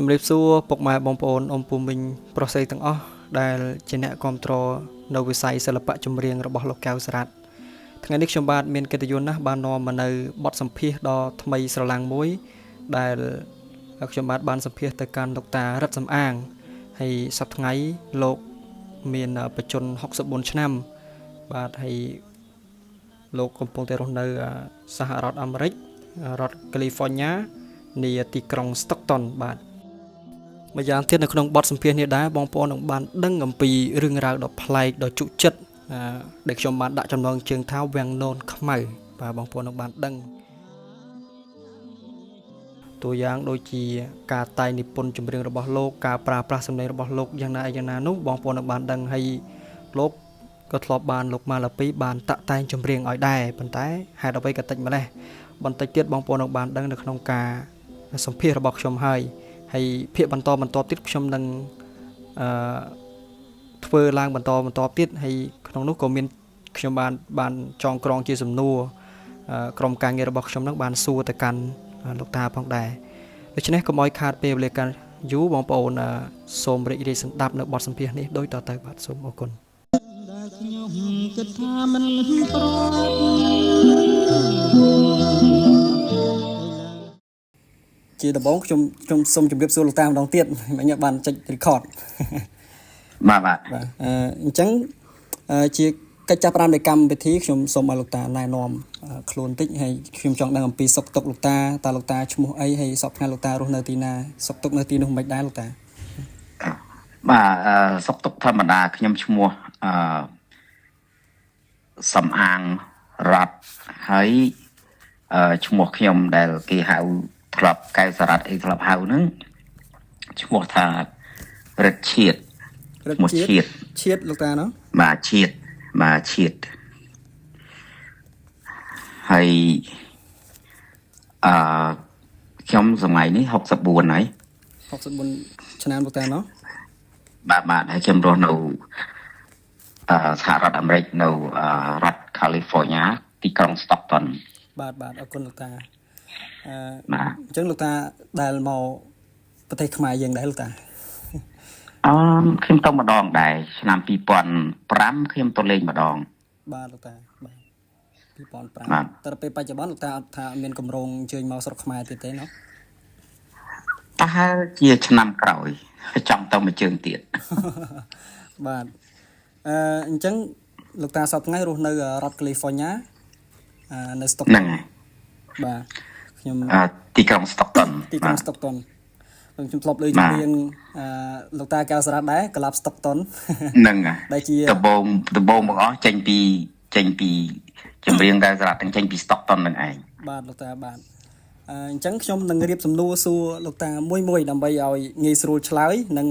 ម្រាបសួរពុកម៉ែបងប្អូនអ៊ំពូមីងប្រុសស្រីទាំងអស់ដែលជាអ្នកគាំទ្រនៅវិស័យសិល្បៈចម្រៀងរបស់លោកកៅសារ៉ាត់ថ្ងៃនេះខ្ញុំបាទមានកិត្តិយសណាស់បាននាំមកនៅបទសម្ភាសន៍ដ៏ថ្មីស្រឡាំងមួយដែលខ្ញុំបាទបានសម្ភាសន៍ទៅកាន់លោកតារិទ្ធសំអាងហើយសប្តាហ៍ថ្ងៃលោកមានបច្ចុប្បន្ន64ឆ្នាំបាទហើយលោកកំពុងតែរស់នៅសហរដ្ឋអាមេរិករដ្ឋ California នៃទីក្រុង Stockton បាទម្យ៉ាងទៀតនៅក្នុងបទសម្ភាសន៍នេះដែរបងប្អូននឹងបានដឹងអំពីរឿងរ៉ាវដ៏ប្លែកដ៏ជក់ចិត្តដែលខ្ញុំបានដាក់ចំណងជើងថាវាំងននខ្មៅបាទបងប្អូននឹងបានដឹងតួយ៉ាងដូចជាការតែងនិពន្ធចម្រៀងរបស់លោកការប្រើប្រាស់សម្លេងរបស់លោកយ៉ាងណានោះបងប្អូននឹងបានដឹងហើយលោកក៏ធ្លាប់បានលោកម៉ាឡាពីបានតាក់តែងចម្រៀងឲ្យដែរប៉ុន្តែហេតុអ្វីក៏តិចម្លេះបន្តិចទៀតបងប្អូននឹងបានដឹងនៅក្នុងការសម្ភាសន៍របស់ខ្ញុំហើយភាគបន្តទៀតខ្ញុំនឹងធ្វើឡើងបន្តទៀតហើយក្នុងនោះក៏មានខ្ញុំបានចងក្រងជាសំណួរក្រុមការងាររបស់ខ្ញុំនឹងបានសួរទៅកាន់លោកតាផងដែរដូច្នេះកុំឲ្យខាតពេលវេលាកាន់យូរបងប្អូនសូមរីករាយស្ដាប់នៅបទសម្ភាសន៍នេះដូចតទៅបាទសូមអរគុណខ្ញុំគិតថាមិនប្រជាដំបូងខ្ញុំសូមជម្រាបសួរលោកតាម្ដងទៀតមិញបានចុច record បាទអញ្ចឹងជាកិច្ចចាប់ផ្ដើមនៃកម្មវិធីខ្ញុំសូមឲ្យលោកតាណែនាំខ្លួនតិចហើយខ្ញុំចង់ដឹងអំពីសុខទុក្ខលោកតាតើលោកតាឈ្មោះអីហើយសពថ្ងៃលោកតារស់នៅទីណាសុខទុក្ខនៅទីនោះមិនដែរលោកតាបាទសុខទុក្ខធម្មតាខ្ញុំឈ្មោះសំអាងរ៉ាត់ហើយឈ្មោះខ្ញុំដែលគេហៅធ្លាប់កៅសារ៉ាត់អីធ្លាប់ហៅហ្នឹងឈ្មោះថារិទ្ធជាតិលោកតាណោះបាទជាតិហើយខ្ញុំសម័យនេះ64ហើយ64ឆ្នាំលោកតាណោះបាទហើយខ្ញុំរស់នៅសហរដ្ឋអាមេរិកនៅរដ្ឋ California ទីក្រុង Stockton បាទអរគុណលោកតាអញ្ចឹងលោកតាដែលមកប្រទេសខ្មែរយើងដែរលោកតាខ្ញុំទៅម្ដងដែរឆ្នាំ2005ខ្ញុំទៅលេងម្ដងបាទលោកតាបាទ2005តែពេលបច្ចុប្បន្នលោកតាអត់ថាមានកម្រងអញ្ជើញមកស្រុកខ្មែរទៀតទេណោះប្រហែលជាឆ្នាំក្រោយចង់ទៅមួយជើងទៀតបាទអញ្ចឹងលោកតាសប្តាហ៍ថ្ងៃរស់នៅរដ្ឋ California នៅ Stockton បាទខ្ញុំទីក្រុង Stockton ខ្ញុំធ្លាប់លើចម្រៀងលោកតាកៅសារ៉ាត់ដែរក្លាប់ Stockton ហ្នឹងដែលជាដំបងបងអស់ចេញពីចម្រៀងកៅសារ៉ាត់ទាំងចេញពី Stockton នឹងឯងបាទលោកតាបាទអញ្ចឹងខ្ញុំនឹងរៀបសំណួរសួរលោកតាមួយដើម្បីឲ្យងាយស្រួលឆ្លើយនិង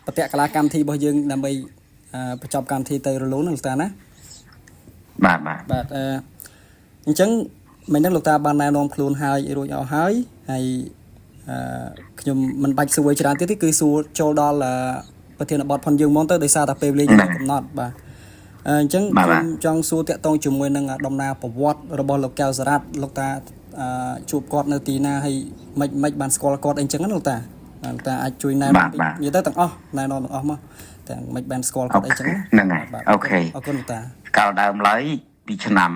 បទកលាកម្មវិធីរបស់យើងដើម្បីបញ្ចប់កម្មវិធីទៅរលូនលោកតាណាបាទអញ្ចឹងមិញហ្នឹងលោកតាបានណែនាំខ្លួនហើយរួចអស់ហើយខ្ញុំមិនបាច់សួរច្រើនទៀតទេគឺសួរចូលដល់ប្រធានបទផងយើងមកទៅដោយសារតែពេលវេលាយើងកំណត់បាទអញ្ចឹងខ្ញុំចង់សួរតាក់ទងជាមួយនឹងដំណើរប្រវត្តិរបស់លោកកៅសារ៉ាត់លោកតាជួបគាត់នៅទីណាហើយមិនបានស្គាល់គាត់អីចឹងណាលោកតាអាចជួយណែនាំនិយាយទៅទាំងអស់ណែនាំទាំងអស់មកទាំងមិនបានស្គាល់គាត់អីចឹងហ្នឹងហើយអូខេអរគុណលោកតាកាលដើមឡើយពីឆ្នាំ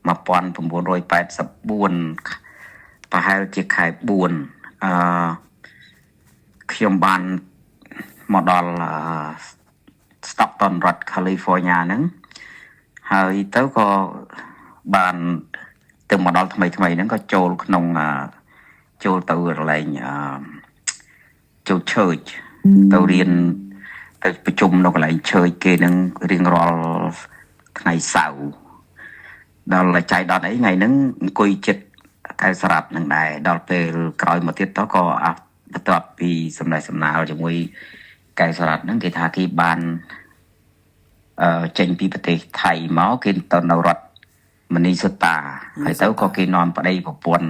1984ប្រហែលជាខែ4ខ្ញុំបានមកដល់ Stockton រដ្ឋ California ហ្នឹងហើយទៅក៏បានទៅមកដល់ថ្មីហ្នឹងក៏ចូលក្នុងចូលទៅកន្លែងចូល church ទៅរៀនទៅប្រជុំនៅកន្លែង church គេនឹងរៀងរាល់ថ្ងៃសៅរ៍ដល់ចៃដន្យអីថ្ងៃហ្នឹងអង្គុយចិត្តកៅសារ៉ាត់នឹងដែរដល់ពេលក្រោយមកទៀតទៅក៏បន្ទាប់ពីសំណាលជាមួយកៅសារ៉ាត់ហ្នឹងគេថាគេបានចេញពីប្រទេសថៃមកគេទៅនៅរដ្ឋមីនីសូតាហើយទៅក៏គេនាំប្តីប្រពន្ធ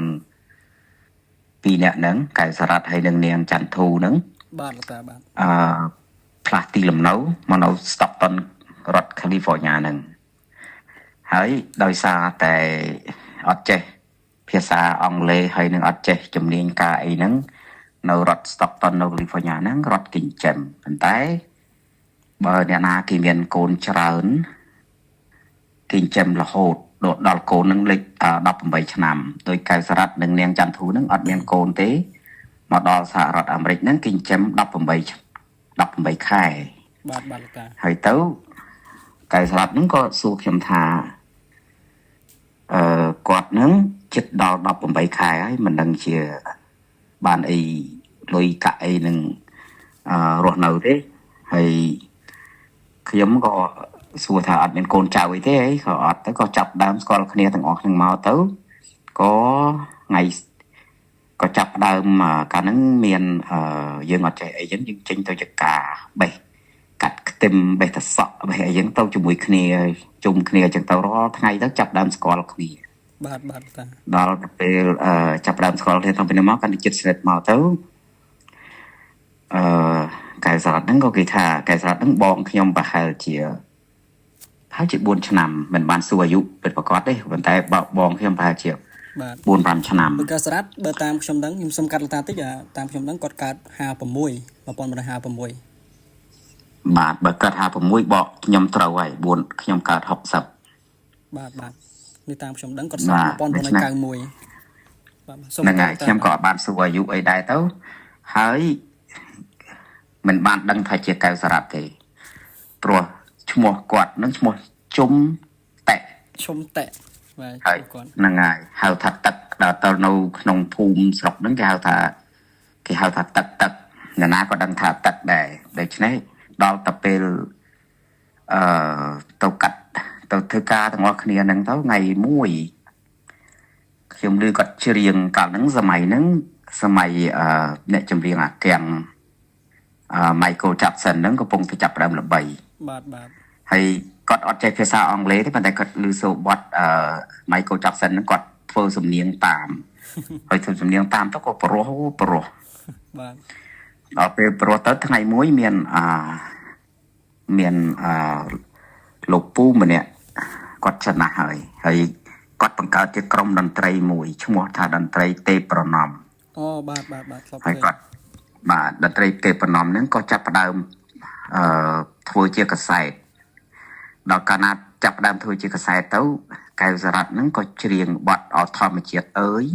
ពីរនាក់ហ្នឹងកៅសារ៉ាត់ហើយនឹងនាងច័ន្ទធូហ្នឹងបាទលោកតាបាទផ្លាស់ទីលំនៅមកនៅ Stockton រដ្ឋ California ហ្នឹងហើយដោយសារតែអត់ចេះភាសាអង់គ្លេសហើយនឹងអត់ចេះជំនាញការអីហ្នឹង នៅរដ្ឋ Stockton នៅ California ហ្នឹងរត់ចិញ្ចឹមប៉ុន្តែបើអ្នកណាគេមានកូនច្រើនគេចិញ្ចឹមរហូតដល់កូននឹងលេខ18ឆ្នាំដោយកៅសារ៉ាត់និងនាងចន្ទធូនឹងអត់មានកូនទេមកដល់សហរដ្ឋអាមេរិកហ្នឹងគេចិញ្ចឹម18ខែបាទលោកតាហើយទៅកៅសារ៉ាត់ហ្នឹងក៏សួរខ្ញុំថាគាត់ហ្នឹងចិត្តដល់18ខែហើយមិនដឹងជាបានអីលុយកាក់អីនឹងរស់នៅទេហើយខ្ញុំក៏សួរថាអត់មានកូនចៅអីទេអីក៏អត់ទៅក៏ចាប់ដើមស្គាល់គ្នាទាំងអស់ហ្នឹងមកទៅក៏ថ្ងៃក៏ចាប់ដើមកាលហ្នឹងមានយើងអត់ចេះអីចឹងយើងចេញទៅចកាបេះកាត់ខ្ទឹមបេះតសក់បេះអីចឹងទៅជាមួយគ្នាជុំគ្នាចឹងទៅរាល់ថ្ងៃទៅចាប់ដើមស្គាល់គ្នាបាទតាដល់ពេលចាប់ដើមស្គាល់គ្នាតាំងពីនោះមកកាន់តែចិត្តស្និទ្ធមកទៅកែសារ៉ាត់ហ្នឹងក៏គេថាកែសារ៉ាត់ហ្នឹងបងខ្ញុំប្រហែលជា4ឆ្នាំមិនបានសួរអាយុពិតប្រាកដទេប៉ុន្តែបងខ្ញុំប្រហែលជាបាទ4-5ឆ្នាំកែសារ៉ាត់បើតាមខ្ញុំដឹងខ្ញុំសុំកាត់លោកតាតិចតាមខ្ញុំដឹងគាត់កើត56 1956បាទបើកើត56បកខ្ញុំត្រូវហើយខ្ញុំកើត60បាទនេះតាមខ្ញុំដឹងគាត់1991បាទសុំហ្នឹងហើយខ្ញុំក៏អត់បានសួរអាយុអីដែរទៅហើយមិនបានដឹងថាជាកៅសារ៉ាត់ទេព្រោះឈ្មោះគាត់នឹងឈ្មោះជុំតេបាទគាត់ហ្នឹងហើយហៅថាទឹកដល់ទៅនៅក្នុងភូមិស្រុកហ្នឹងគេហៅថាទឹកអ្នកណាក៏ដឹងថាទឹកដែរដូច្នេះដល់ទៅពេលទៅកាត់ទៅធ្វើការទាំងអស់គ្នាហ្នឹងទៅថ្ងៃមួយខ្ញុំឮគាត់ច្រៀងកាលហ្នឹងសម័យអ្នកចម្រៀងអាទាំងMichael Jackson ហ្នឹងកំពុងតែចាប់ផ្ដើមល្បីបាទហើយគាត់អត់ចេះភាសាអង់គ្លេសទេប៉ុន្តែគាត់ឮសូរបទMichael Jackson ហ្នឹងគាត់ធ្វើសំនៀងតាមហើយធ្វើសំនៀងតាមទៅក៏ប្រុសបាទដល់ពេលប្រុសទៅថ្ងៃមួយមានលោកពូម្នាក់គាត់ចំណាស់ហើយគាត់បង្កើតជាក្រុមតន្ត្រីមួយឈ្មោះថាតន្ត្រីទេពប្រណំអូបាទហើយគាត់បាទតន្ត្រីទេពប្រណំហ្នឹងក៏ចាប់ផ្ដើមធ្វើជាកាសែតដល់កាលណាចាប់ផ្ដើមធ្វើជាកាសែតទៅកែវសារ៉ាត់ហ្នឹងក៏ច្រៀងបទអធម្មជាតិអើយ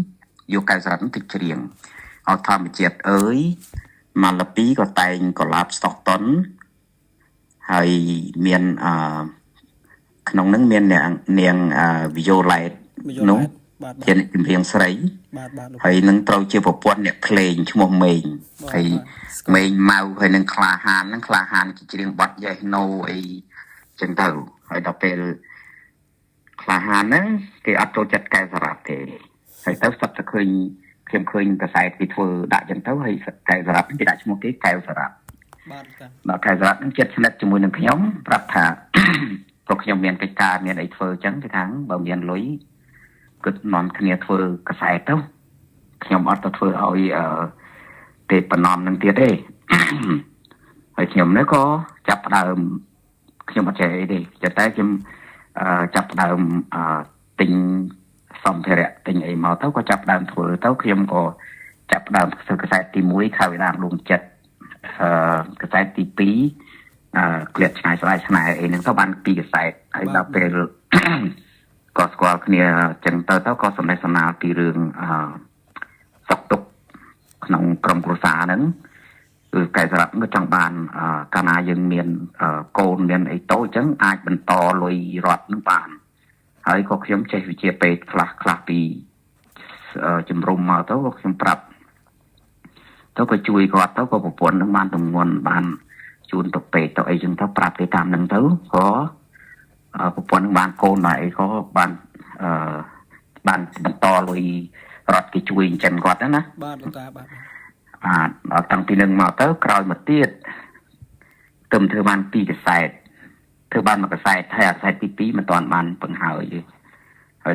យកកែវសារ៉ាត់ហ្នឹងទៅច្រៀងអធម្មជាតិអើយម៉ាឡាពីក៏តែងកលាប Stockton ហើយមានក្នុងហ្នឹងមាននាង Violet នោះជាអ្នកចម្រៀងស្រីហើយនឹងត្រូវជាប្រពន្ធអ្នកភ្លេងឈ្មោះមេងហើយមេងម៉ៅហើយនឹងក្លាហានច្រៀងបទ Yes No អីចឹងទៅហើយដល់ពេលក្លាហានហ្នឹងគេអត់ចូលចិត្តកែវសារ៉ាត់ទេហើយទៅស្បតែខ្ញុំឃើញកសែតគេធ្វើដាក់ចឹងទៅហើយកែវសារ៉ាត់គេដាក់ឈ្មោះគេកែវសារ៉ាត់បាទដល់កែវសារ៉ាត់ហ្នឹងចិត្តស្និទ្ធជាមួយនឹងខ្ញុំប្រាប់ថាព្រោះខ្ញុំមានកិច្ចការមានអីធ្វើចឹងគេថាបើមានលុយគិតនាំគ្នាធ្វើកសែតទៅខ្ញុំអត់ទៅធ្វើឲ្យទេប៉ុណ្ណំនឹងទៀតទេហើយខ្ញុំនេះក៏ចាប់ផ្ដើមខ្ញុំអត់ចេះអីទេតែខ្ញុំចាប់ផ្ដើមទិញសម្ភារៈទិញអីមកទៅក៏ចាប់ផ្ដើមធ្វើទៅខ្ញុំក៏ចាប់ផ្ដើមធ្វើកសែតទី1ខៅវិដាមដួងចិត្តកសែតទី2ក្លៀតឆ្ងាយស្រាយស្នេហ៍អីហ្នឹងទៅបាន2កសែតហើយដល់ពេលក៏ស្គាល់គ្នាចឹងទៅក៏សម្ដែងសម្ដាលពីរឿងសុខទុក្ខក្នុងក្រុមគ្រួសារហ្នឹងគឺកែសារ៉ាត់ក៏ចង់បានកាលណាយើងមានកូនមានអីតូចចឹងអាចបន្តលុយរត់នឹងបានហើយក៏ខ្ញុំចេះវិជាពេទ្យខ្លះពីជំរុំមកទៅក៏ខ្ញុំប្រាប់ទៅក៏ជួយគាត់ទៅក៏ប្រពន្ធនឹងបានទម្ងន់បានជូនទៅពេទ្យទៅអីចឹងទៅប្រាប់គេតាមហ្នឹងទៅក៏ប្រពន្ធនឹងបានកូនដែរអីក៏បានបន្តលុយរត់គេជួយចិញ្ចឹមគាត់ណាបាទលោកតាបាទដល់តាំងពីនឹងមកទៅក្រោយមកទៀតទៅធ្វើបាន2កសែតធ្វើបាន1កសែតហើយអាកសែតទី2មិនទាន់បានពង្ហើយ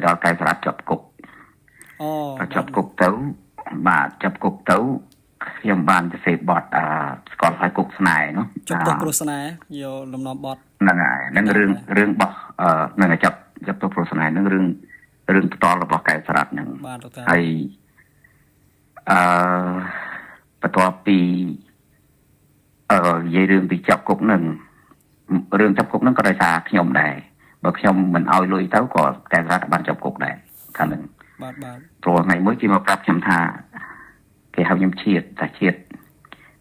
ដល់កែសារ៉ាត់ជាប់គុកជាប់គុកទៅខ្ញុំបានទៅសេបបទស្គាល់ហើយគុកស្នេហ៍នោះជាប់ទោសព្រោះស្នេហ៍យកលំនាំបទហ្នឹងហើយនឹងរឿងបោះនឹងចាប់ទោសព្រោះស្នេហ៍នឹងរឿងផ្ទាល់របស់កែសារ៉ាត់ហ្នឹងបាទលោកតាហើយ បន្ទាប់ពីនិយាយរឿងពីចាប់គុកនឹងរឿងចាប់គុកនឹងក៏ដោយសារខ្ញុំដែរបើខ្ញុំមិនឲ្យលុយទៅក៏កែរដ្ឋបានចាប់គុកដែរខាងនឹងបាទព្រោះថ្ងៃមួយគេមកប្រាប់ខ្ញុំថាគេហៅខ្ញុំជាតិតែជាតិ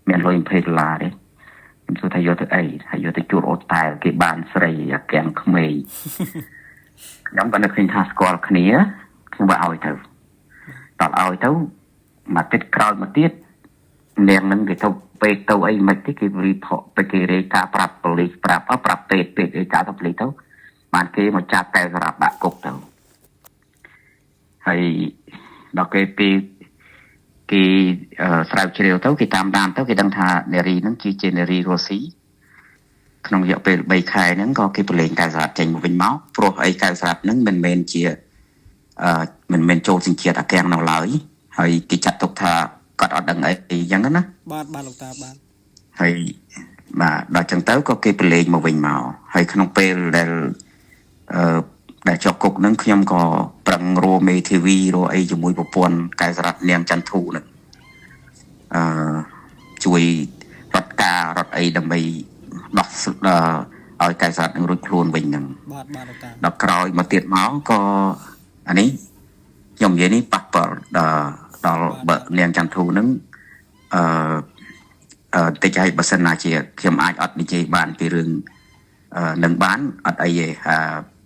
មានលុយ$20ទេខ្ញុំសួរថាយកទៅអីហើយយកទៅជួលអូតែគេបានស្រីអាកាំងក្មេងខ្ញុំក៏នឹកឃើញថាស្គាល់គ្នាខ្ញុំបើឲ្យទៅតើឲ្យទៅមកទឹកក្រោយមកទៀតនាងនឹងគេទៅពេកទៅអីមិនទេគេរីផកទៅគេរាយការប្រាប់ប៉ូលីសប្រាប់ពេករាយការទៅប៉ូលីសទៅបានគេមកចាប់តែសម្រាប់ដាក់គុកទៅហើយដល់គេពីគេស្រាវជ្រាវទៅគេតាមដានទៅគេដឹងថានារីហ្នឹងជានារីរស់ស៊ីក្នុងរយៈពេល3ខែហ្នឹងក៏គេប្រឡែងកៅសារ៉ាត់ចេញមកវិញមកព្រោះអីកៅសារ៉ាត់ហ្នឹងមិនមែនចូលសញ្ជាតិអាកាំងនៅឡើយហើយគេចាត់ទុកថាគាត់អត់ដឹងអីចឹងណាបាទលោកតាបាទហើយបាទដល់ចឹងទៅក៏គេប្រឡែងមកវិញមកហើយក្នុងពេលដែលជាប់គុកហ្នឹងខ្ញុំក៏ប្រឹងរកមេធាវីរកអីជាមួយប្រពន្ធកែសារ៉ាត់នាងចន្ទធូហ្នឹងជួយរត់ការរត់អីដើម្បីដោះឲ្យកែសារ៉ាត់នឹងរួចខ្លួនវិញហ្នឹងបាទលោកតាដល់ក្រោយមកទៀតមកក៏អានេះខ្ញុំនិយាយនេះប៉ះពាល់ដល់បើនាងចន្ទធូហ្នឹងតិចឲ្យបើសិនណាជាខ្ញុំអាចអត់និយាយបានពីរឿងនឹងបានអត់អីទេ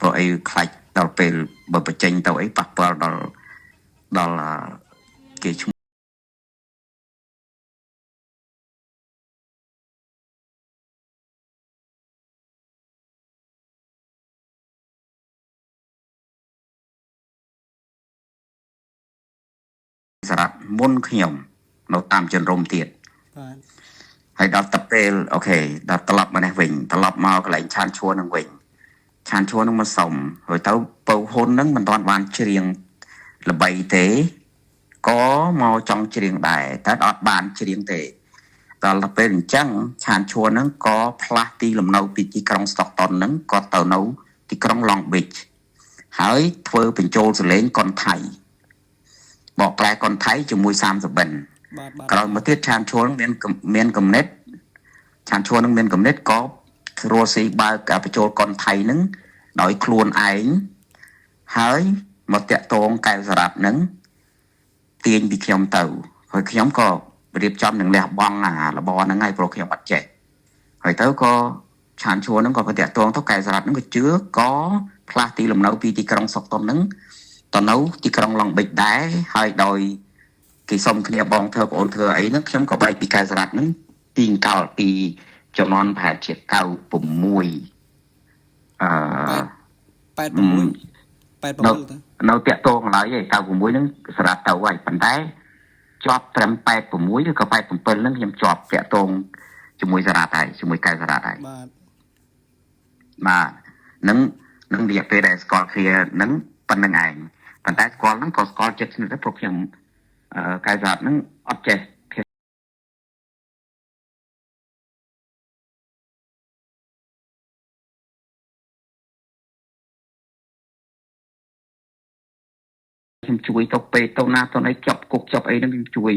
ព្រោះអីខ្លាចដល់ពេលបើបញ្ចេញទៅអីប៉ះពាល់ដល់គេឈ្មោះសារ៉ាត់មុនខ្ញុំនៅតាមជនរំទៀតបាទហើយដល់ទៅពេលអូខេដល់ត្រឡប់មកនេះវិញត្រឡប់មកកន្លែងឆានឈួរនឹងវិញឆានឈួរនឹងមកសុំហើយទៅពៅហ៊ុននឹងមិនទាន់បានច្រៀងល្បីទេក៏មកចង់ច្រៀងដែរតែអត់បានច្រៀងទេដល់ទៅពេលអញ្ចឹងឆានឈួរនឹងក៏ផ្លាស់ទីលំនៅពីទីក្រុង Stockton នឹងក៏ទៅនៅទីក្រុង Long Beach ហើយធ្វើបញ្ចូលសលេងកុនថៃបកក្លែកុនថៃជាមួយ30បិនក្រោយមកទៀតឆានឈួរមានកំណត់ឆានឈួរនឹងមានកំណត់ក៏រស់ស៊ីបើកបញ្ចូលកុនថៃនឹងដោយខ្លួនឯងហើយមកតាក់ទងកែវសារ៉ាត់នឹងទាញពីខ្ញុំទៅហើយខ្ញុំក៏រៀបចំនឹងលះបង់របរហ្នឹងហើយព្រោះខ្ញុំអត់ចេះហើយទៅក៏ឆានឈួរនឹងក៏តាក់ទងទៅកែវសារ៉ាត់នឹងក៏ជឿក៏ផ្លាស់ទីលំនៅពីទីក្រុងសុកតុននឹងទៅនៅទីក្រុងឡុងបិចដែរហើយដោយគេសុំគ្នាបងធ្វើប្អូនធ្វើអីហ្នឹងខ្ញុំក៏បែកពីកែវសារ៉ាត់ហ្នឹងពីកោលពីចំនួនប្រហែលជា9686នៅតាក់ទងឡើយឯ96ហ្នឹងសារ៉ាត់ទៅហើយប៉ុន្តែជាប់ត្រឹម86ឬក៏87ហ្នឹងខ្ញុំជាប់តាក់ទងជាមួយសារ៉ាត់ហើយជាមួយកែវសារ៉ាត់ហើយបាទនឹងរយៈពេលដែលស្គាល់គ្នាហ្នឹងប៉ុណ្្នឹងឯងប៉ុន្តែស្គាល់ហ្នឹងក៏ស្គាល់ចិត្តស្និទ្ធដែរព្រោះខ្ញុំកែវសារ៉ាត់ហ្នឹងអត់ចេះខ្ញុំជួយទៅពេកទៅណាទៅអីចាប់គុកចាប់អីហ្នឹងខ្ញុំជួយ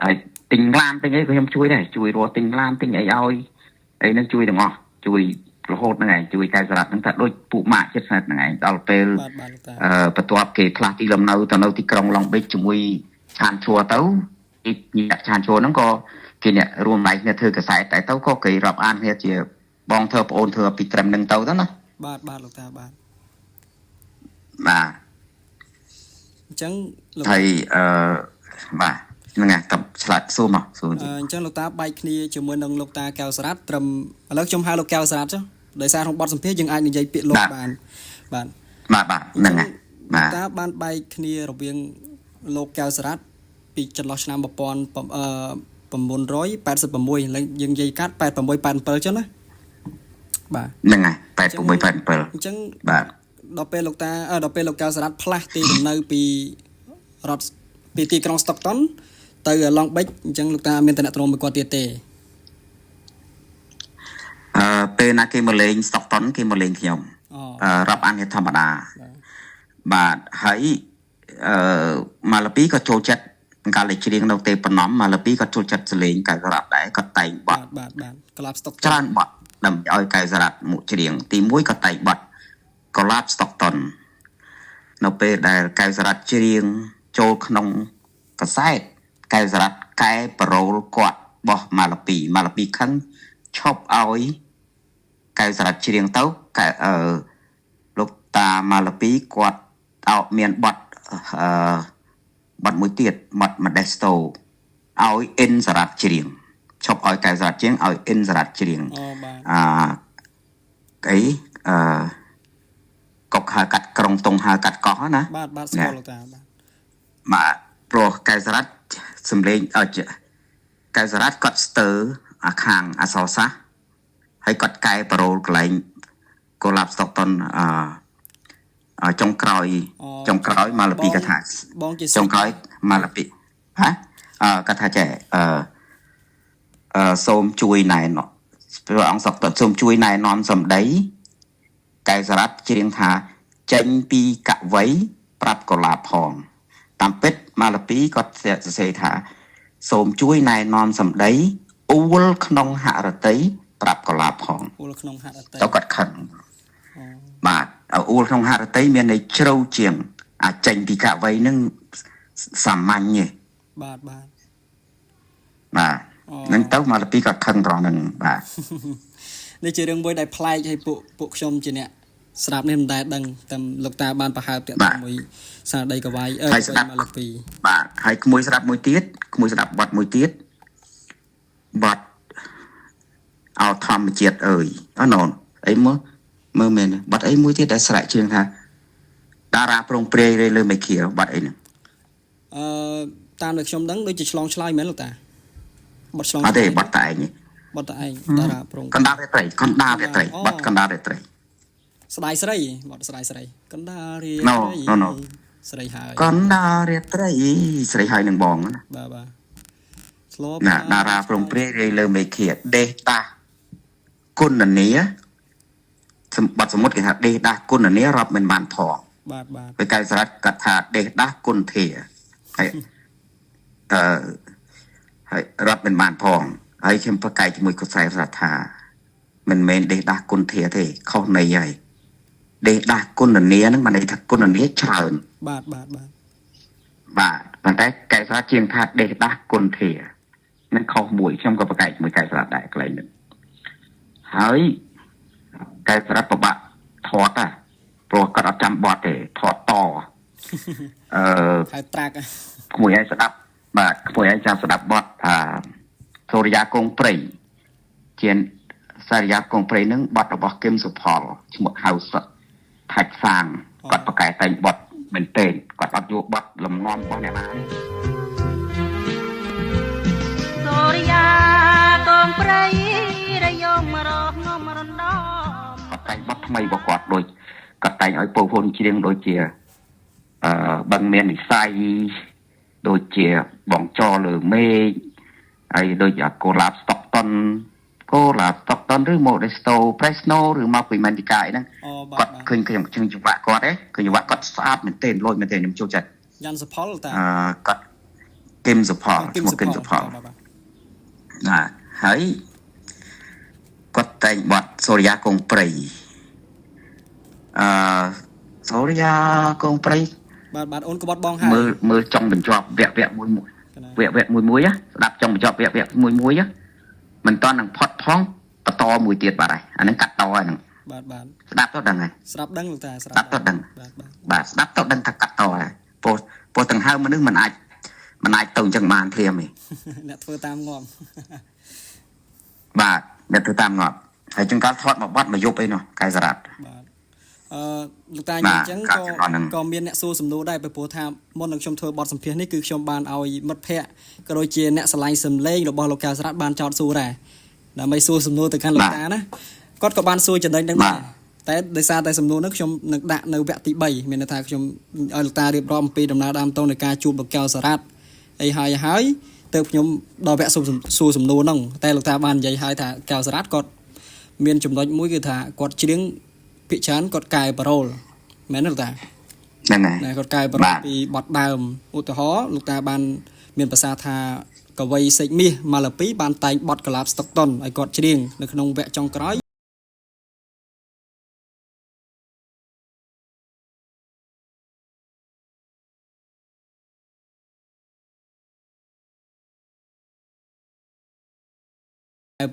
ហើយទិញឡានទិញអីក៏ខ្ញុំជួយដែរជួយរស់ទិញឡានទិញអីឲ្យអីហ្នឹងជួយទាំងអស់ជួយរហូតហ្នឹងឯងជួយកែវសារ៉ាត់ហ្នឹងថាដូចពួកម៉ាក់ចិត្តស្និទ្ធហ្នឹងឯងដល់ពេលបន្ទាប់គេផ្លាស់ទីលំនៅទៅនៅទីក្រុងឡុងបិចជាមួយឆានឈួរទៅអ្នកឆានឈួរហ្នឹងក៏គេអ្នករួមដៃគ្នាធ្វើកសែតតែទៅក៏គេរាប់អានគ្នាជាបងធ្វើប្អូនធ្វើពីត្រឹមហ្នឹងទៅណាបាទលោកតាបាទអញ្ចឹងហើយបាទហ្នឹងតែឆ្លាតសួរមកសួរអញ្ចឹងលោកតាបែកគ្នាជាមួយនឹងលោកតាកែវសារ៉ាត់ត្រឹមឥឡូវខ្ញុំហៅលោកកែវសារ៉ាត់ចុះដោយសារក្នុងបទសម្ភាសន៍យើងអាចនិយាយពាក្យលោកបានបាទហ្នឹងហើយបាទតាបានបែកគ្នារវាងលោកកែវសារ៉ាត់ពីចន្លោះឆ្នាំ1986ឡើងយើងនិយាយកាត់86 87ចឹងណាបាទហ្នឹងហើយ86 87អញ្ចឹងបាទដល់ពេលលោកកែវសារ៉ាត់ផ្លាស់ទីលំនៅពីទីក្រុង Stockton ទៅ Long Beach អញ្ចឹងលោកតាមានតំណែងមួយគាត់ទៀតទេពេលណាគេមកលេង Stockton គេមកលេងខ្ញុំរាប់អានធម្មតាបាទហើយម៉ាឡាពីក៏ចូលចិត្ត កាលតែច្រៀងនៅទេប៉ុណ្ណំមកលើពីគាត់ចូលចិត្តសលេងកែសារ៉ាត់ដែរគាត់តែងបត់ បាទក្លាប់ស្តុក ច្រើនបត់ដើម្បីឲ្យកែសារ៉ាត់មកច្រៀងទី1គាត់តែងបត់កឡាប់ស្តុកតុននៅពេលដែលកែសារ៉ាត់ច្រៀងចូលក្នុងកសែតកែសារ៉ាត់កែប្រូលគាត់បោះម៉ាឡាពីខឹងឈប់ឲ្យកែសារ៉ាត់ច្រៀងទៅលោកតាម៉ាឡាពីគាត់អោមានបត់បត់មួយទៀតបត់ Modesto ឲ្យអ៊ិនសារ៉ាត់ច្រៀងឈប់ឲ្យកែសារ៉ាត់ច្រៀងឲ្យអ៊ិនសារ៉ាត់ច្រៀងកុកហៅកាត់ក្រុងតុងហៅកាត់កោះណាបាទស្គាល់លោកតាបាទព្រោះកែសារ៉ាត់សំលេងកែសារ៉ាត់គាត់ស្ទើអាខាងអសរសាស្ត្រហើយគាត់កែប្រូលកន្លែងកូឡាប់ស្តុកតុនចុងក្រោយម៉ាឡាពីគាត់ថាបងជាចុងក្រោយម៉ាឡាពីហាគាត់ថាចេះសូមជួយណែនាំព្រះអង្គសុកសូមជួយណែនាំសម្ដីកែសារ៉ាត់ច្រៀងថាចេញពីកវី ប្រាប់កូឡាផងតាមពិតម៉ាឡាពីគាត់សរសេរថាសូមជួយណែនាំសម្ដីអ៊ូលក្នុងហរតីប្រាប់កូឡាផងអ៊ូលក្នុងហរតីទៅគាត់ខឹងបាទអ៊ូលក្នុងហរតីមានន័យជ្រៅជាងអាចចេញពីកវីនឹងសាមញ្ញទេបាទនឹងទៅម៉ាឡាពីគាត់ខឹងត្រង់ហ្នឹងបាទនេះជារឿងមួយដែលប្លែកឲ្យពួកខ្ញុំជាអ្នកស្ដាប់នេះមិនដែលដឹងតែលោកតាបានប្រហើបតាក់ទងមួយសារដីកវាយម៉ាឡាពីបាទហើយក្មួយស្ដាប់មួយទៀតក្មួយស្ដាប់បទមួយទៀតបទអោធម្មជាតិអើយណូនអីមើលមែនបទអីមួយទៀតដែលស្រែកជើងថាតារាប្រងព្រាយលើមេឃាបទអីហ្នឹងតាមដែលខ្ញុំដឹងដូចជាឆ្លងឆ្លើយមែនលោកតាបទឆ្លងអត់ទេបទតែឯងបទតែឯងតារាប្រងកណ្ដាលរាត្រីបទកណ្ដាលរាត្រីស្ដាយស្រីបទស្ដាយស្រីកណ្ដាលរាត្រីស្រីហើយកណ្ដាលរាត្រីស្រីហើយនឹងបងណាបាទស្លបណាតារាប្រងព្រាយលើមេឃាដេតាគុណនីសម្បត្តិសមុទ្រគេថាដេដាគុណនីរាប់មិនបានផងបាទពេលកែសារ៉ាត់គាត់ថាដេដាគុណធាហើយហើយរាប់មិនបានផងហើយខ្ញុំប្រកែកជាមួយកុសែសាថាមិនមែនដេដាគុណធាទេខុសន័យហើយដេដាគុណនីហ្នឹងបានន័យថាគុណនីច្រើនបាទប៉ុន្តែកែសារ៉ាត់ជាងថាដេដាគុណធានឹងខុសមួយខ្ញុំក៏ប្រកែកជាមួយកែសារ៉ាត់ដែរកន្លែងហ្នឹងហើយកែសារ៉ាត់ប្របាក់ថតណាព្រោះគាត់អត់ចាំបទទេថតតហើយត្រាក់ក្មួយឲ្យស្ដាប់បាទក្មួយឲ្យចាំស្ដាប់បទសូរិយាកងព្រៃជាសូរិយាកងព្រៃនឹងបទរបស់គឹមសុផលឈ្មោះហៅថាច់សាងគាត់ប្រកែកតែងបទមែនទេគាត់អត់យកបទលំនាំរបស់អ្នកណាសូរិយាកងព្រៃរយមរស់នំរំដមគាត់តែងបទថ្មីរបស់គាត់ដូចគាត់តែងឲ្យពូហ៊ុនច្រៀងដូចជាបឹងមាននិស័យដូចជាបងចលើមេឃហើយដូចកូឡាប់ស្តុកតុនឬ Modesto Fresno ឬមកពី Mantica អីហ្នឹងគាត់ឃើញខ្ញុំចង្វាក់គាត់ទេឃើញចង្វាក់គាត់ស្អាតមែនទែនលួចមែនទែនខ្ញុំចូលចិត្តយ៉ាន់សុផលតាគាត់គឹមសុផលឈ្មោះគឹមសុផលណាហើយគាត់តែងបទសូរិយាកងព្រៃសូរិយាកងព្រៃបាទអូនក្បត់បងហើយមើលចង់បញ្ចប់វគ្គមួយស្ដាប់ចង់បញ្ចប់វគ្គមួយមិនតន់នឹងផុតផងបន្តមួយទៀតបាទហើយអានឹងកាត់តហើយហ្នឹងបាទស្ដាប់ទៅដឹងហើយស្ដាប់ដឹងលោកតាស្ដាប់ទៅដឹងបាទស្ដាប់ទៅដឹងថាកាត់តហើយពោះទាំងហើមមនុស្សមិនអាចទៅអញ្ចឹងបានភ្លាមទេអ្នកធ្វើតាមងាប់បាទអ្នកធ្វើតាមងាប់ហើយចង្កល់ថតមកបត់មកយប់អីនោះកែសារ៉ាត់បាទលោកតានិយាយអញ្ចឹងក៏មានអ្នកសួរសំណួរដែរព្រោះថាមុននឹងខ្ញុំធ្វើបទសម្ភាសន៍នេះគឺខ្ញុំបានឲ្យមិត្តភ័ក្តិក៏ដូចជាអ្នកឆ្លៃសំឡេងរបស់លោកកែសារ៉ាត់បានចោទសួរដែរដើម្បីសួរសំណួរទៅកាន់លោកតាណាគាត់ក៏បានសួរចំណេញនឹងដែរតែដោយសារតែសំណួរនោះខ្ញុំនឹងដាក់នៅវគ្គទី3មានន័យថាខ្ញុំឲ្យលោកតារៀបរាប់អំពីដំណើរដើមតនៃការជួបលោកកែសារ៉ាត់អីហើយទៅខ្ញុំដល់វគ្គសួរសំណួរហ្នឹងតែលោកតាបាននិយាយឲ្យថាកែសារ៉ាត់គាត់មានចំណុចមួយគឺថាគាត់ច្រៀងភាគច្រើនគាត់កែប្រូលមែនទេលោកតាហ្នឹងហើយគាត់កែប្រូលពីបទដើមឧទាហរណ៍លោកតាបាន មានភាសាថាកវីសេកមាសម៉ាឡាពីបានតែងបទកលាបស្តុកតុនឲ្យគាត់ច្រៀងនៅក្នុងវគ្គចុងក្រោយ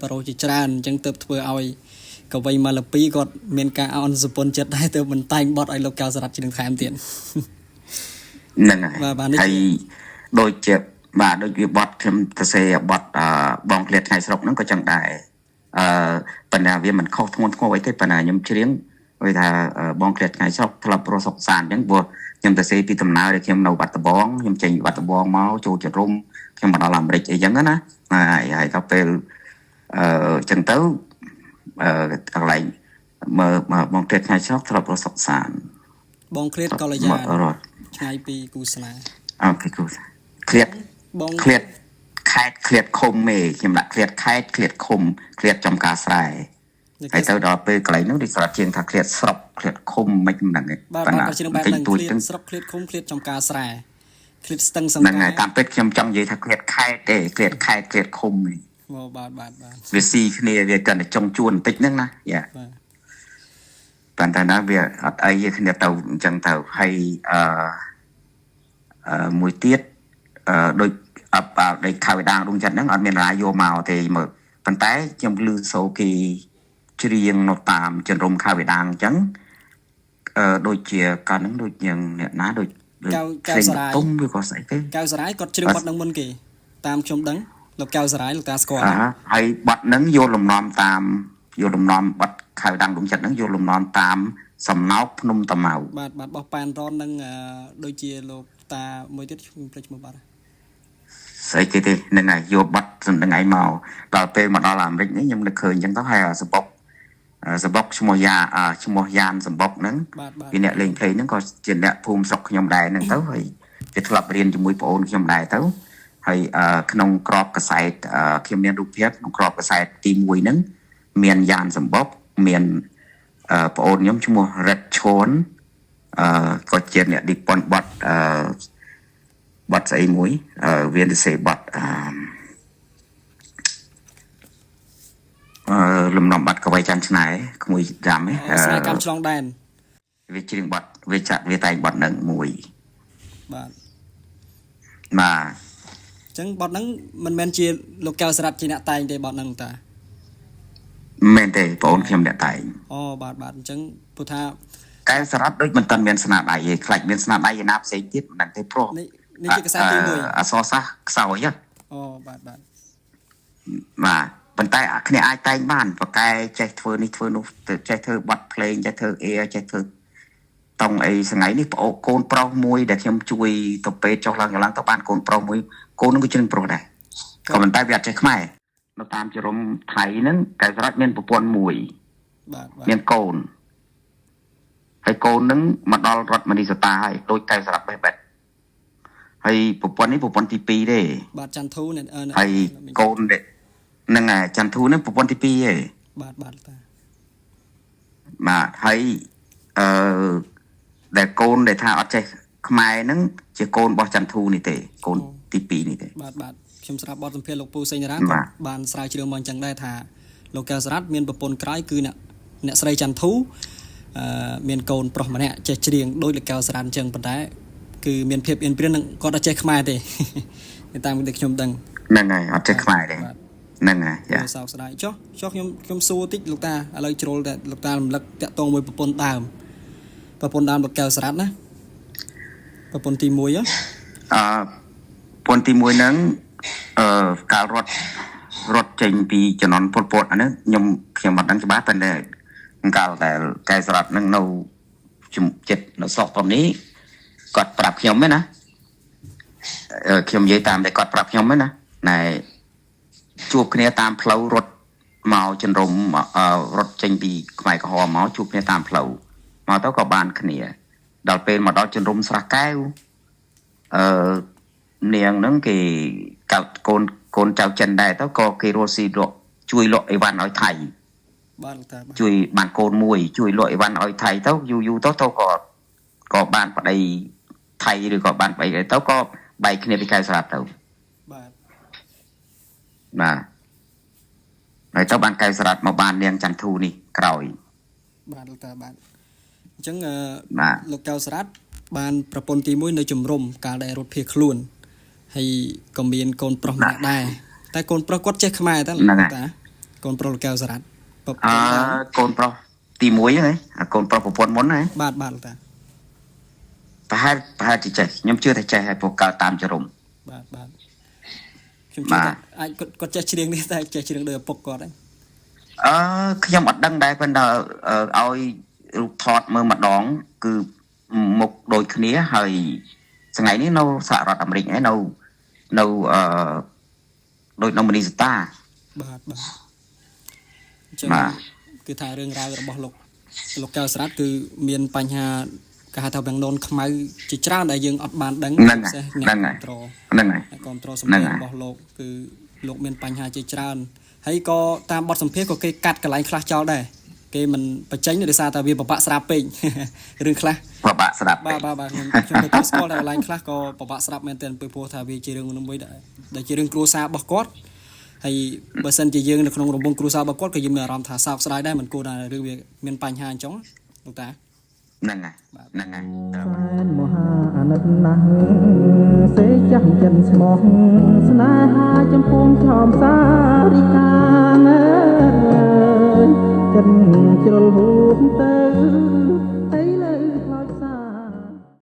បរិជាច្រើនអញ្ចឹងទើបធ្វើឲ្យកវីម៉ាឡាពីគាត់មានការអន់សពន្ធចិត្តដែរទើបមិនតែងបទឲ្យលោកកៅសរ៉ាត់ច្រៀងថែមទៀតហ្នឹងហើយហើយដូចជាបាទដូចវាបត់ខ្ញុំទៅសេបត់បងឃ្លាតថ្ងៃស្រុកហ្នឹងក៏ចឹងដែរប៉ុន្តែវាមិនខុសធ្ងន់ធ្ងរអីទេប៉ុន្តែខ្ញុំច្រៀងវាថាបងឃ្លាតថ្ងៃស្រុកធ្លាប់រស់សុខសាន្តអញ្ចឹងព្រោះខ្ញុំទៅសេពីដំណើរដែលខ្ញុំនៅបាត់ដំបងខ្ញុំចេញបាត់ដំបងមកចូលចរុំខ្ញុំមកដល់អាមេរិកអីចឹងណាហើយក៏ពេលចឹងទៅកន្លែងមើលបងឃ្លាតថ្ងៃស្រុកធ្លាប់រស់សុខសាន្តបងឃ្លាតកល្យាឆ្ងាយពីគូស្នេហ៍អូខេគូឃ្លាតបងឃ្លាតខេតឃ្លាតឃុំមេខ្ញុំដាក់ឃ្លាតខេតឃ្លាតឃុំឃ្លាតចំការស្រែហើយទៅដល់ពេលកន្លែងនោះដូចស្រាប់ជាងថាឃ្លាតស្រុកឃ្លាតឃុំមិនហ្នឹងទេបាទជាងបែបហ្នឹងឃ្លាតស្រុកឃ្លាតឃុំឃ្លាតចំការស្រែឃ្លាតស្ទឹងសង្កែហ្នឹងហើយតាមពិតខ្ញុំចង់និយាយថាឃ្លាតខេតទេឃ្លាតខេតឃ្លាតឃុំនេះបាទវាស៊ីគ្នាវាកាន់តែចុងជួនបន្តិចហ្នឹងណាយ៉ាប៉ុន្តែណាវាអត់អីគ្នាទៅអញ្ចឹងទៅហើយមួយទៀតដូចដូចខៅដាងដងចិត្តហ្នឹងអត់មានរាយយកមកទេមើលប៉ុន្តែខ្ញុំលឺសូគេច្រៀងនៅតាមជនរំខៅដាងអញ្ចឹងដូចជាកាលហ្នឹងដូចយ៉ាងអ្នកណាដូចកៅសរាយទុំវាក៏ស្អីទេកៅសរាយគាត់ច្រៀងបទហ្នឹងមុនគេតាមខ្ញុំដឹងលោកកៅសរាយលោកតាស្គាល់ហើយបទហ្នឹងយកលំនាំតាមយកលំនាំបទខៅដាងដងចិត្តហ្នឹងយកលំនាំតាមសំណោកភ្នំតាម៉ៅបាទបោះប៉ែនរននឹងដូចជាលោកតាមួយទៀតខ្ញុំភ្លេចឈ្មោះបាត់ស្អីគេទេហ្នឹងហើយយកបទសំដឹងឯងមកដល់ពេលមកដល់អាមេរិកនេះខ្ញុំនឹកឃើញអញ្ចឹងទៅហើយសបុកឈ្មោះយ៉ានសបុកហ្នឹងពីអ្នកលេងភ្លេងហ្នឹងក៏ជាអ្នកភូមិស្រុកខ្ញុំដែរហ្នឹងទៅហើយវាធ្លាប់រៀនជាមួយប្អូនខ្ញុំដែរទៅហើយក្នុងក្របកសែតខ្ញុំមានរូបភាពក្នុងក្របកសែតទី1ហ្នឹងមានយ៉ានសបុកមានប្អូនខ្ញុំឈ្មោះរិតឈួនក៏ជាអ្នកឌីប៉ុនបត់បត់ស្អីមួយវាទៅសេបត់លំនាំបាត់កវីច័ន្ទឆ្នៃក្មួយដាំស្នេហ៍កម្មឆ្លងដែនវាច្រៀងបត់វាតែងបត់នឹងមួយបាទអញ្ចឹងបត់ហ្នឹងមិនមែនជាលោកកៅសរ៉ាត់ជាអ្នកតែងទេបត់ហ្នឹងតាមែនទេបងអូនខ្ញុំអ្នកតែងបាទអញ្ចឹងព្រោះថាកៅសរ៉ាត់ដូចមិនតាន់មានស្នាដៃទេខ្លាចមានស្នាដៃឯណាផ្សេងទៀតមិនដឹងទេព្រោះនេះជាកសែតទី1អសរសាស្ត្រខ្សោយបាទប៉ុន្តែគ្នាអាចតែងបានប្រកែចេះធ្វើនេះធ្វើនោះចេះធ្វើបတ်ភ្លេងចេះធ្វើចេះធ្វើតង់អីថ្ងៃនេះប្អូនកូនប្រុសមួយដែលខ្ញុំជួយទៅពេទ្យចុះឡើងទៅបានកូនប្រុសមួយកូននឹងក៏ជិះប្រុសដែរក៏ប៉ុន្តែវាអត់ចេះខ្មែរនៅតាមជារំថៃហ្នឹងកៅសរ៉ាត់មានប្រពន្ធមួយបាទមានកូនហើយកូនហ្នឹងមកដល់រដ្ឋមនីសតាហើយដូចកៅសរ៉ាត់បេះបេះហើយប្រពន្ធនេះប្រពន្ធទី2ទេបាទច័ន្ទធូហើយកូនហ្នឹងច័ន្ទធូនេះប្រពន្ធទី2ទេបាទតាបាទហើយដែលកូនដែលថាអត់ចេះខ្មែរហ្នឹងជាកូនរបស់ច័ន្ទធូនេះទេកូនទី2នេះទេបាទខ្ញុំស្រាប់បទសម្ភាសន៍លោកពូសេងរ៉ាគាត់បានស្រាវជ្រាវមកអញ្ចឹងដែរថាលោកកៅសរ៉ាត់មានប្រពន្ធក្រោយគឺអ្នកស្រីច័ន្ទធូមានកូនប្រុសម្នាក់ចេះច្រៀងដូចលោកកៅសរ៉ាត់អញ្ចឹងប៉ុន្តែគឺមានភាពអៀនព្រៀននឹងគាត់អត់ចេះខ្មែរទេតាមដែលខ្ញុំដឹងហ្នឹងហើយអត់ចេះខ្មែរទេហ្នឹងហើយសោកស្ដាយចុះខ្ញុំសួរតិចលោកតាឥឡូវជ្រុលតែលោកតារំលឹកតាក់ទងមួយប្រពន្ធដើមលោកកៅសរ៉ាត់ណាប្រពន្ធទី1ប្រពន្ធទី1ហ្នឹងកាលរត់ចេញពីជំនាន់ពលពតអានេះខ្ញុំអត់ដឹងច្បាស់ប៉ុន្តែកាលដែលកៅសរ៉ាត់ហ្នឹងនៅចិត្តនៅស្រុកប៉ុននេះគាត់ប្រាប់ខ្ញុំហ្នឹងណាខ្ញុំនិយាយតាមតែគាត់ប្រាប់ខ្ញុំហ្នឹងណាណែជួបគ្នាតាមផ្លូវរត់មកចិនរំរត់ចេញពីខ្មែរក្រហមមកជួបគ្នាតាមផ្លូវមកទៅក៏បានគ្នាដល់ពេលមកដល់ចិនរំស្រះកែវនាងហ្នឹងគេកូនចៅចិនដែរទៅក៏គេរស់ស៊ីលក់ជួយលក់អីវ៉ាន់ឲ្យថៃបាទតាជួយបានកូនមួយជួយលក់អីវ៉ាន់ឲ្យថៃទៅយូរទៅក៏បានប្តីថៃឬក៏បានប្តីទៅក៏បែកគ្នាពីកៅសរ៉ាត់ទៅ បាទហើយទៅបានកែវសារ៉ាត់មកបាននាងចន្ទធូនេះក្រោយ បាទលោកតាបាទអញ្ចឹង បាទ លោកកៅសរ៉ាត់បានប្រពន្ធទី1នៅជំរំកាលដែលរត់ភៀសខ្លួនហើយក៏មានកូនប្រុសម្នាក់ដែរតែកូនប្រុសគាត់ចេះខ្មែរតើលោកតាកូនប្រុសលោកកៅសរ៉ាត់កូនប្រុសទី1ហ្នឹងកូនប្រុសប្រពន្ធមុនហ្នឹង បាទលោកតា ប្រហែលជាចេះខ្ញុំជឿថាចេះហើយពួកកើតតាមជំរំ បាទខ្ញុំជឿថាអាចគាត់ចេះច្រៀងនេះតែចេះច្រៀងដោយឪពុកគាត់ហ្នឹង ខ្ញុំអត់ដឹងដែរប៉ុន្តែឲ្យរូបថតមើលម្ដងគឺមុខដូចគ្នាហើយថ្ងៃនេះនៅសហរដ្ឋអាមេរិកហើយនៅដូចនៅមនីសតា បាទអញ្ចឹងគឺថារឿងរ៉ាវរបស់លោកកៅសរ៉ាត់គឺមានបញ្ហាគេហៅថាវាំងននខ្មៅជាច្រើនដែលយើងអត់បានដឹងហ្នឹងហើយគ្រប់ត្រូលសម្ដែងរបស់លោកគឺលោកមានបញ្ហាជាច្រើនហើយក៏តាមបទសម្ភាសន៍ក៏គេកាត់កន្លែងខ្លះចោលដែរគេមិនបញ្ចេញដោយសារតែវាពិបាកស្ដាប់ពេករឿងខ្លះពិបាកស្ដាប់បាទខ្ញុំទៅស្គាល់តែកន្លែងខ្លះក៏ពិបាកស្ដាប់មែនទែនពីព្រោះថាវាជារឿងមួយដែលជារឿងគ្រួសាររបស់គាត់ហើយបើសិនជាយើងនៅក្នុងរង្វង់គ្រួសាររបស់គាត់ក៏យើងមានអារម្មណ៍ថាសោកស្ដាយដែរមិនគួរណារឿងវាមានបញ្ហាអញ្ចឹងលោកតាហ្នឹងហើយសែនមហាអាណិតណាស់សេចាស់ចិនស្មោះស្នេហាចំពោះឆោមសារិកាចិនជ្រុលហួបទៅ